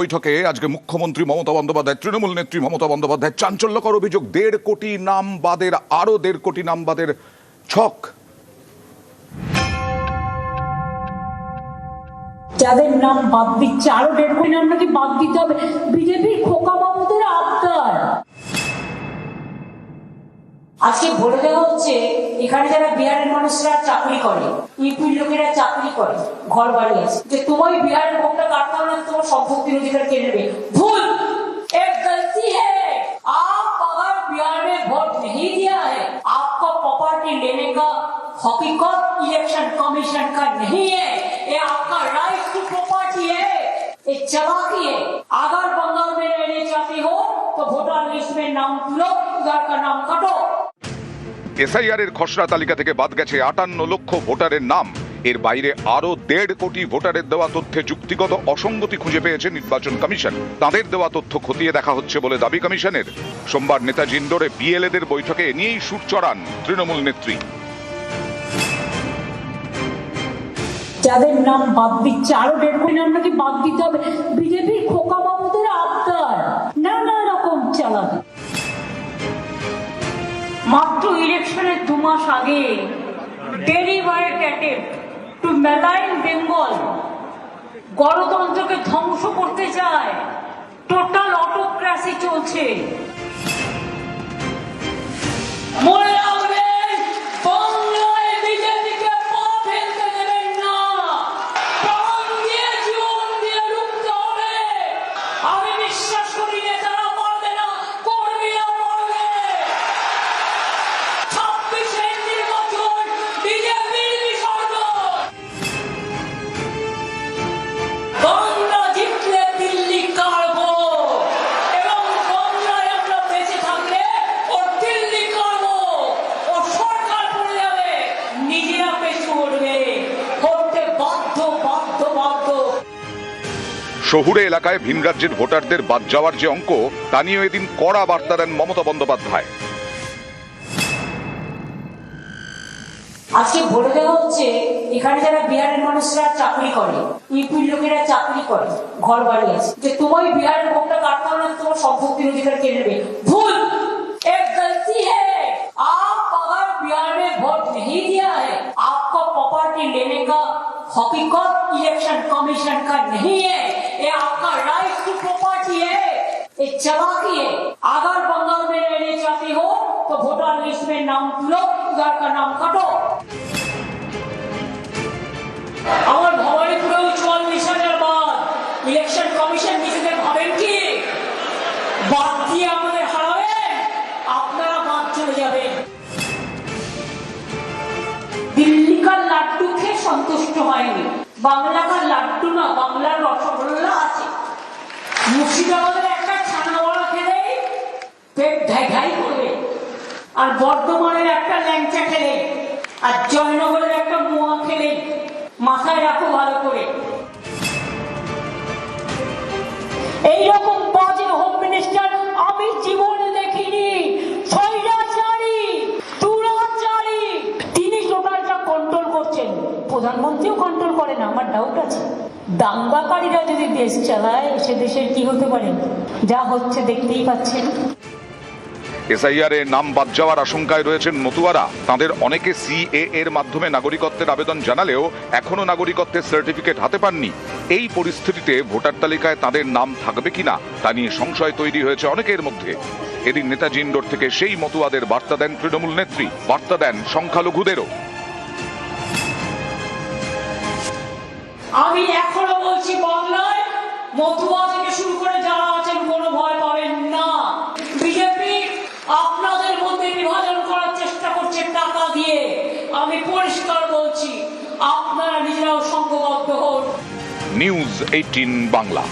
বৈঠকে আজকে মুখ্যমন্ত্রী মমতা বন্দ্যোপাধ্যায়, তৃণমূল নেত্রী মমতা বন্দ্যোপাধ্যায় চাঞ্চল্যকর অভিযোগ 1.5 কোটি নাম বাদের আরো 1.5 কোটি নাম বাদের ছক। যাদের নাম বাদ দিচ্ছে আরো 1.5 কোটি নাম নাকি বাদ দিতে হবে। বিজেপির খোকা বাবুদের আবদার আজকে বলে দেওয়া হচ্ছে এখানে যারা বিহারের মানুষরা চাকরি করে, ইউপির লোকেরা চাকরি করে, ঘর বাড়ি আছে, যে তোমার বিহারের ভোটটা কাটতে হবে না, তোমার সম্পত্তির অধিকার কেড়ে নেবে। ভুল, एक गलती है। आप अगर बिहार में वोट नहीं दिया है, आपका प्रॉपर्टी लेने का हकीकत इलेक्शन कमीशन का नहीं है, ये आपका राइट टू प्रॉपर्टी है, ये चालाकी है। अगर बंगाल में रहने चाहती हो तो वोटर लिस्ट में नाम तुलो, उधर का नाम काटो। এসআইআর এর খসড়া তালিকা থেকে বাদ গেছে 58 লক্ষ ভোটারের নাম। এর বাইরে আরো 1.5 কোটি ভোটারের দেওয়া তথ্যে যুক্তিগত অসঙ্গতি খুঁজে পেয়েছে নির্বাচন কমিশন। তাদের দেওয়া তথ্য খতিয়ে দেখা হচ্ছে বলে দাবি কমিশনের। সোমবার নেতাজি ইন্ডোরে বিএলএদের বৈঠকে নিয়েই সুর চড়ান তৃণমূল নেত্রী। যাদের নাম বাদ দিচ্ছে আরো 1.5 কোটি নাম নাকি বাদ দিতে হবে। বিজেপির খোকা বাবুদের আবদার, নানা রকম চালাকি। মাত্র ইলেকশনের 2 মাস আগে delivered attempt two malign Bengal, গণতন্ত্রকে ধ্বংস করতে চায়, টোটাল অটোক্রেসি চলছে। মনে রাখবেন, বাংলায় বিজেপিকে পা ফেলতে দেবেন না, প্রাণ দিয়ে জীবন দিয়ে লুটতে হবে। আমি বিশ্বাস করি নেতারা পারবে না, কর্মীরা পারবে। 26-এর নির্বাচন বিজেপির বিসর্জন। বাংলা জিতলে দিল্লি কাড়বো, এবং বাংলায় আমরা বেঁচে থাকলে ও দিল্লি কাড়বো, ও সরকার পড়ে যাবে, নিজেরা পেছু উঠবে, করতে বাধ্য বাধ্য বাধ্য। শহুরে এলাকায় ভিন রাজ্যের ভোটারদের বাদ যাওয়ার যে অঙ্ক, তা নিয়ে এদিন কড়া বার্তা দেন মমতা বন্দ্যোপাধ্যায়। আজকে বলে দেওয়া হচ্ছে এখানে যারা বিহারের মানুষরা চাকরি করে, ইউপির লোকেরা চাকরি করে, ঘর বাড়ি আছে, যে তোমার বিহারের ভোটটা কাটতে হবে না, তোমার সম্পত্তির অধিকার কেড়ে নেবে। ভুল, एक गलती है। आप अगर बिहार में वोट नहीं दिया है, आपका प्रॉपर्टी लेने का हकीकत इलेक्शन कमीशन का नहीं है, ये आपका राइट टू प्रॉपर्टी है, ये चालाकी है। अगर बंगाल में रहने चाहती हो तो वोटर लिस्ट में नाम तुलो, उधर का नाम काटो। আমার ভবানীপুরেও 44,000 বাদ। ইলেকশন কমিশন নিজেদের ভাবেন কি বাদ দিয়ে আমাদের হারাবেন? আপনারা বাদ চলে যাবেন। দিল্লি কা লাড্ডু খেয়ে সন্তুষ্ট হয়নি, বাংলা কা লাড্ডু না, বাংলার রসগোল্লা আছে। মুর্শিদাবাদের একটা ছানাওয়ালা খেলে পেট ঢাই ঢাই করবে, আর বর্ধমানের একটা ল্যাংচা খেলে, আর জয়নগরের একটা মোয়া খেলে, মাথায় রাখো ভালো করে। এইরকম বাজে হোম মিনিস্টার আমি জীবনে দেখিনি। স্বৈরাচারী, দুরাচারী, তিনি টোটালটা কন্ট্রোল করছেন, প্রধানমন্ত্রীও কন্ট্রোল করে না। আমার ডাউট আছে, দাঙ্গাকারীরা যদি দেশ চালায়, সে দেশের কি হতে পারে? যা হচ্ছে দেখতেই পাচ্ছেন। এসআইআর এর নাম বাদ যাওয়ার আশঙ্কায় রয়েছেন মতুয়ারা। তাদের অনেকে সিএএ এর মাধ্যমে নাগরিকত্বের আবেদন জানালেও এখনো নাগরিকত্বের সার্টিফিকেট হাতে পাননি। এই পরিস্থিতিতে ভোটার তালিকায় তাদের নাম থাকবে কিনা তা নিয়ে সংশয় তৈরি হয়েছে অনেকের মধ্যে। এদিন নেতাজি ইন্ডোর থেকে সেই মতুয়াদের বার্তা দেন তৃণমূল নেত্রী, বার্তা দেন সংখ্যালঘুদেরও। আমি এখনো বলছি, বাংলায় মতুয়া থেকে শুরু করে যারা আছেন কোনো ভয় পাবেন না। বিজেপি আপনাদের মধ্যে বিভাজন করার চেষ্টা করছে টাকা দিয়ে। আমি পরিষ্কার বলছি, আপনারা নিজেরাও সংঘবদ্ধ হন। নিউজ 18 বাংলা।